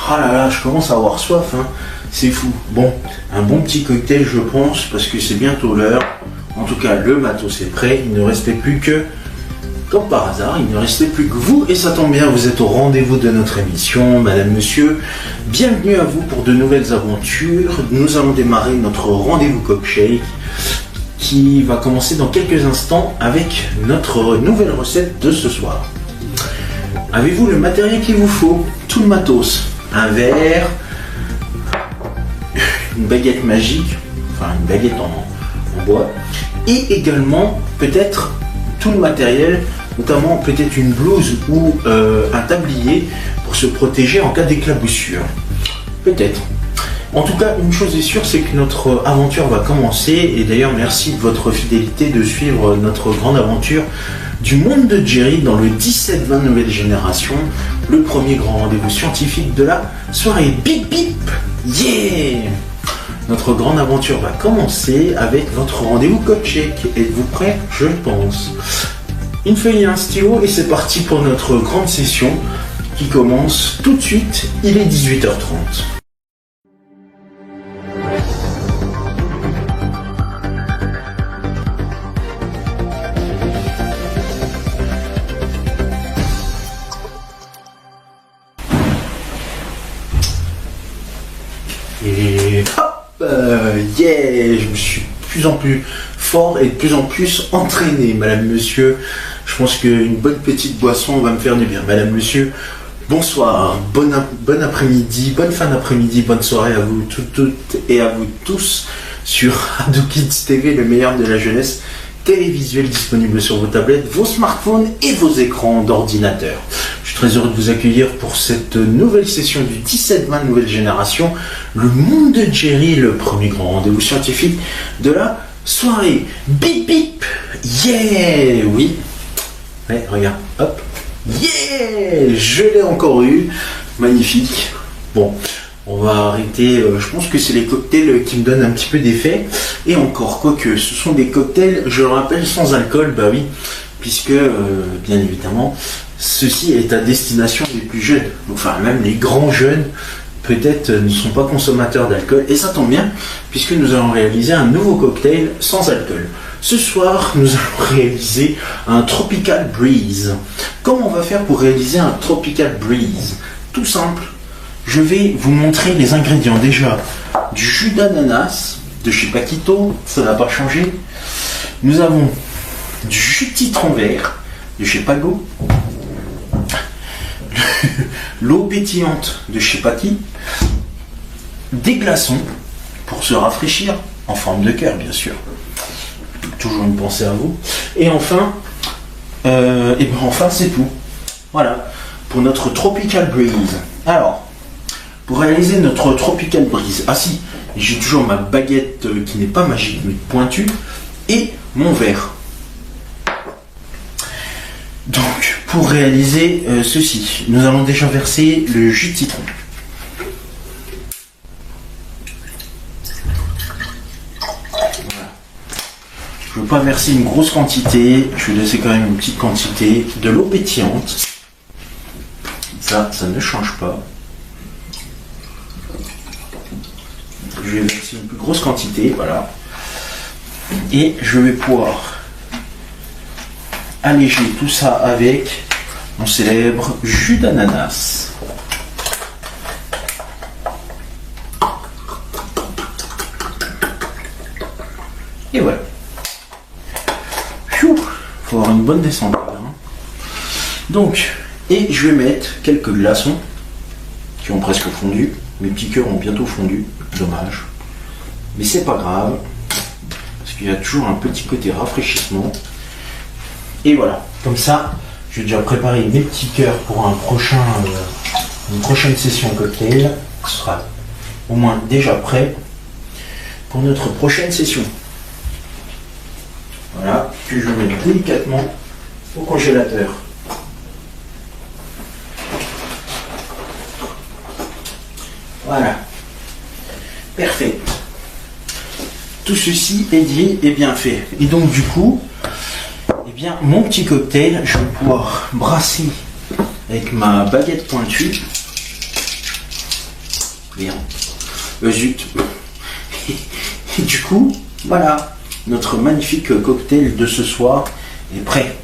Ah là là, je commence à avoir soif, hein. C'est fou. Bon, un bon petit cocktail, je pense, parce que c'est bientôt l'heure. En tout cas, le matos est prêt. Il ne restait plus que, comme par hasard, il ne restait plus que vous. Et ça tombe bien, vous êtes au rendez-vous de notre émission, madame, monsieur. Bienvenue à vous pour de nouvelles aventures. Nous allons démarrer notre rendez-vous cocktail qui va commencer dans quelques instants avec notre nouvelle recette de ce soir. Avez-vous le matériel qu'il vous faut? Tout le matos. Un verre, une baguette magique, enfin une baguette en bois, et également peut-être tout le matériel, notamment peut-être une blouse ou un tablier pour se protéger en cas d'éclaboussure. Peut-être. En tout cas, une chose est sûre, c'est que notre aventure va commencer, et d'ailleurs merci de votre fidélité de suivre notre grande aventure du monde de Jerry dans le 17-20 nouvelle génération, le premier grand rendez-vous scientifique de la soirée. Bip bip, yeah! Notre grande aventure va commencer avec notre rendez-vous cocktail. Êtes-vous prêts? Je pense. Une feuille et un stylo et c'est parti pour notre grande session qui commence tout de suite. Il est 18h30. Et hop, yeah, je me suis de plus en plus fort et de plus en plus entraîné, madame, monsieur. Je pense qu'une bonne petite boisson va me faire du bien. Madame, monsieur, bonsoir, bon après-midi, bonne fin d'après-midi, bonne soirée à vous toutes et à vous tous sur Ado Kids TV, le meilleur de la jeunesse télévisuelle disponible sur vos tablettes, vos smartphones et vos écrans d'ordinateur. Je suis très heureux de vous accueillir pour cette nouvelle session du 17-20 nouvelle génération, le monde de Jerry, le premier grand rendez-vous scientifique de la soirée. Bip bip, yeah, oui. Ouais, regarde, hop, yeah, je l'ai encore eu, magnifique. Bon, on va arrêter, je pense que c'est les cocktails qui me donnent un petit peu d'effet. Et encore, quoique, ce sont des cocktails, je le rappelle, sans alcool, bah oui, puisque, bien évidemment, ceci est à destination des plus jeunes. Enfin, même les grands jeunes, peut-être, ne sont pas consommateurs d'alcool. Et ça tombe bien, puisque nous allons réaliser un nouveau cocktail sans alcool. Ce soir, nous allons réaliser un Tropical Breeze. Comment on va faire pour réaliser un Tropical Breeze? Tout simple. Je vais vous montrer les ingrédients. Déjà, du jus d'ananas de chez Paquito, ça n'a pas changé. Nous avons du jus de citron vert de chez Pago, l'eau pétillante de chez Paki, des glaçons pour se rafraîchir, en forme de cœur bien sûr. Toujours une pensée à vous. Et enfin, c'est tout. Voilà, pour notre Tropical Breeze. Alors, pour réaliser notre Tropical Breeze, ah si, j'ai toujours ma baguette qui n'est pas magique mais pointue, et mon verre. Donc, pour réaliser ceci, nous allons déjà verser le jus de citron. Voilà. Je ne veux pas verser une grosse quantité, je vais laisser quand même une petite quantité de l'eau pétillante. Ça ne change pas. Je vais verser une plus grosse quantité, voilà. Et je vais pouvoir alléger tout ça avec mon célèbre jus d'ananas. Et voilà. Il faut avoir une bonne descente. Hein. Donc, et je vais mettre quelques glaçons qui ont presque fondu. Mes petits cœurs ont bientôt fondu. Dommage. Mais c'est pas grave. Parce qu'il y a toujours un petit côté rafraîchissement. Et voilà. Comme ça, je vais déjà préparer mes petits cœurs pour une prochaine session cocktail. Ce sera au moins déjà prêt pour notre prochaine session. Voilà. Que je mets délicatement au congélateur. Voilà. Parfait. Tout ceci est dit et bien fait. Et donc du coup, eh bien, mon petit cocktail, je vais pouvoir brasser avec ma baguette pointue. Merde. Zut. Et du coup, voilà, notre magnifique cocktail de ce soir est prêt.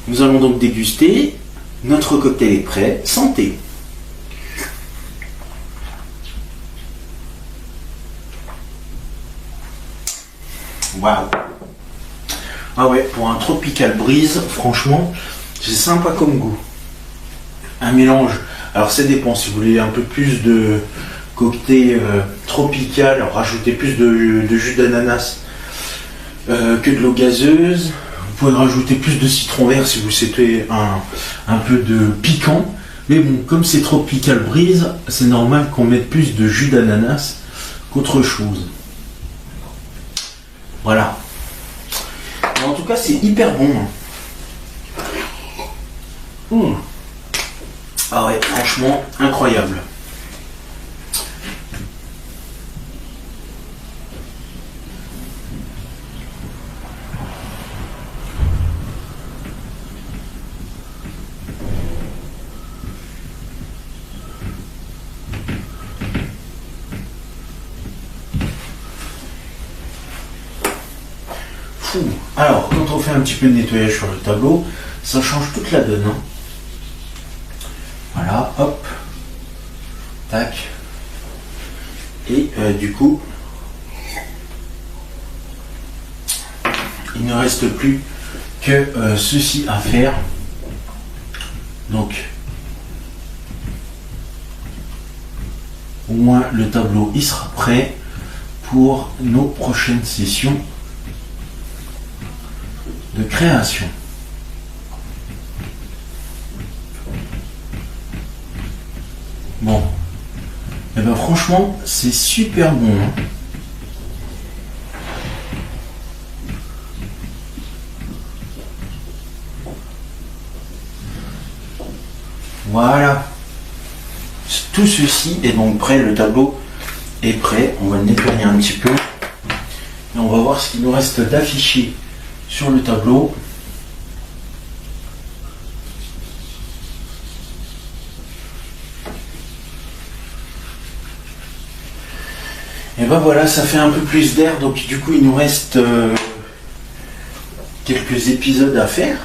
Nous allons donc déguster. Notre cocktail est prêt. Santé. Waouh. Ah ouais, pour un tropical breeze, franchement, c'est sympa comme goût. Un mélange. Alors ça dépend, si vous voulez un peu plus de cocktail tropical, alors rajoutez plus de jus d'ananas que de l'eau gazeuse. Vous pouvez rajouter plus de citron vert si vous souhaitez un peu de piquant. Mais bon, comme c'est tropical breeze, c'est normal qu'on mette plus de jus d'ananas qu'autre chose. Voilà. Mais en tout cas, c'est hyper bon. Ah ouais, franchement, incroyable. Fou. Alors, quand on fait un petit peu de nettoyage sur le tableau, ça change toute la donne. Hein. Voilà, hop, tac, et du coup, il ne reste plus que ceci à faire. Donc, au moins le tableau il sera prêt pour nos prochaines sessions de création. Bon, et ben franchement, c'est super bon. Hein. Voilà. Tout ceci est donc prêt, le tableau est prêt. On va le nettoyer un petit peu. Et on va voir ce qu'il nous reste d'afficher sur le tableau. Et ben voilà, ça fait un peu plus d'air, donc du coup il nous reste quelques épisodes à faire.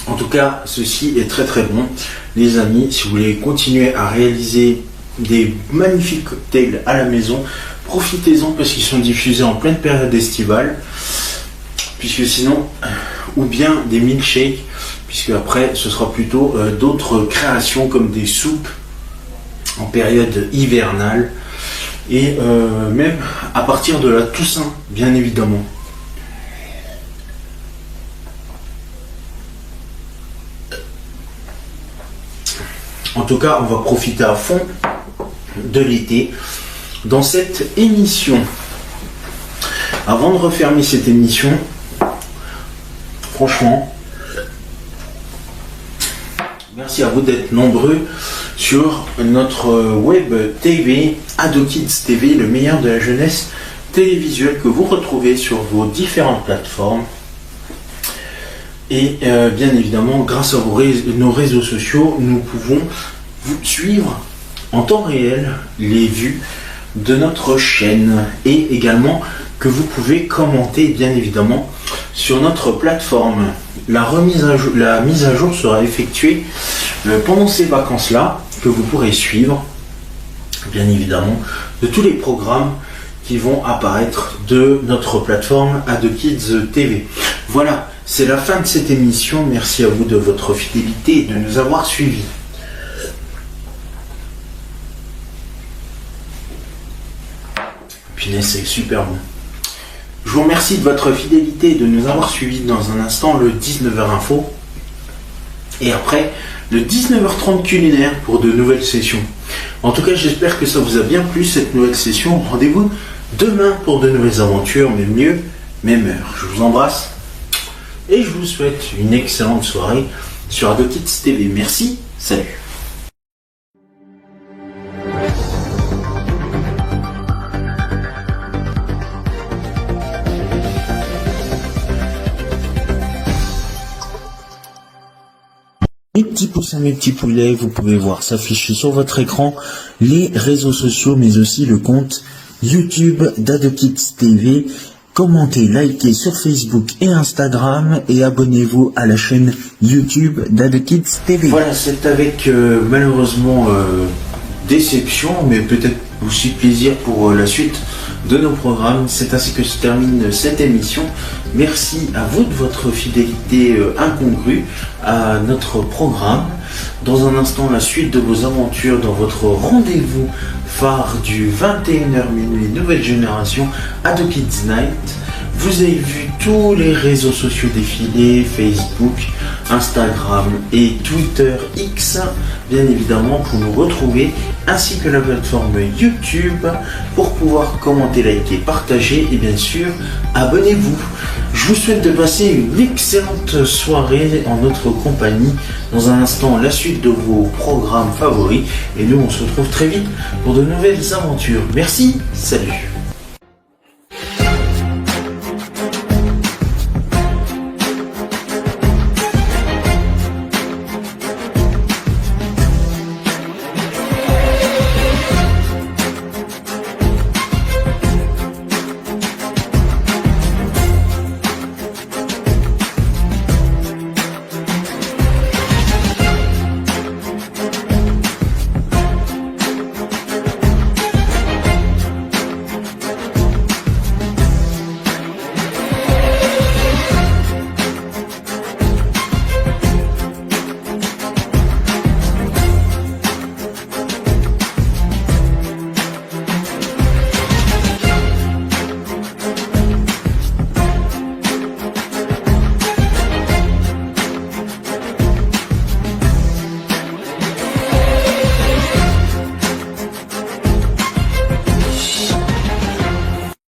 En tout cas, ceci est très très bon. Les amis, si vous voulez continuer à réaliser des magnifiques cocktails à la maison, profitez-en parce qu'ils sont diffusés en pleine période estivale. Puisque sinon, ou bien des milkshakes, puisque après ce sera plutôt d'autres créations comme des soupes en période hivernale et même à partir de la Toussaint, bien évidemment. En tout cas, on va profiter à fond de l'été dans cette émission. Avant de refermer cette émission, franchement, merci à vous d'être nombreux sur notre web TV, AdoKids TV, le meilleur de la jeunesse télévisuelle que vous retrouvez sur vos différentes plateformes. Et bien évidemment, grâce à nos réseaux sociaux, nous pouvons vous suivre en temps réel les vues de notre chaîne et également que vous pouvez commenter bien évidemment sur notre plateforme. La mise à jour sera effectuée pendant ces vacances-là que vous pourrez suivre bien évidemment de tous les programmes qui vont apparaître de notre plateforme AdoKids TV. Voilà, c'est la fin de cette émission. Merci à vous de votre fidélité et de nous avoir suivis. Punaise, c'est super bon. Je vous remercie de votre fidélité et de nous avoir suivis. Dans un instant, le 19h Info. Et après, le 19h30 culinaire pour de nouvelles sessions. En tout cas, j'espère que ça vous a bien plu cette nouvelle session. Rendez-vous demain pour de nouvelles aventures, mais mieux, même heure. Je vous embrasse et je vous souhaite une excellente soirée sur AdoKids TV. Merci, salut. Mes petits poussins, mes petits poulets, vous pouvez voir s'afficher sur votre écran les réseaux sociaux, mais aussi le compte YouTube d'AdoKids TV. Commentez, likez sur Facebook et Instagram et abonnez-vous à la chaîne YouTube d'AdoKids TV. Voilà, c'est avec malheureusement déception, mais peut-être aussi plaisir pour la suite de nos programmes. C'est ainsi que se termine cette émission. Merci à vous de votre fidélité incongrue à notre programme. Dans un instant, la suite de vos aventures dans votre rendez-vous phare du 21h minuit nouvelle génération AdoKids Night. Vous avez vu tous les réseaux sociaux défiler, Facebook, Instagram et Twitter X, bien évidemment, pour nous retrouver, ainsi que la plateforme YouTube pour pouvoir commenter, liker, partager et bien sûr, abonnez-vous. Je vous souhaite de passer une excellente soirée en notre compagnie. Dans un instant, la suite de vos programmes favoris et nous, on se retrouve très vite pour de nouvelles aventures. Merci, salut.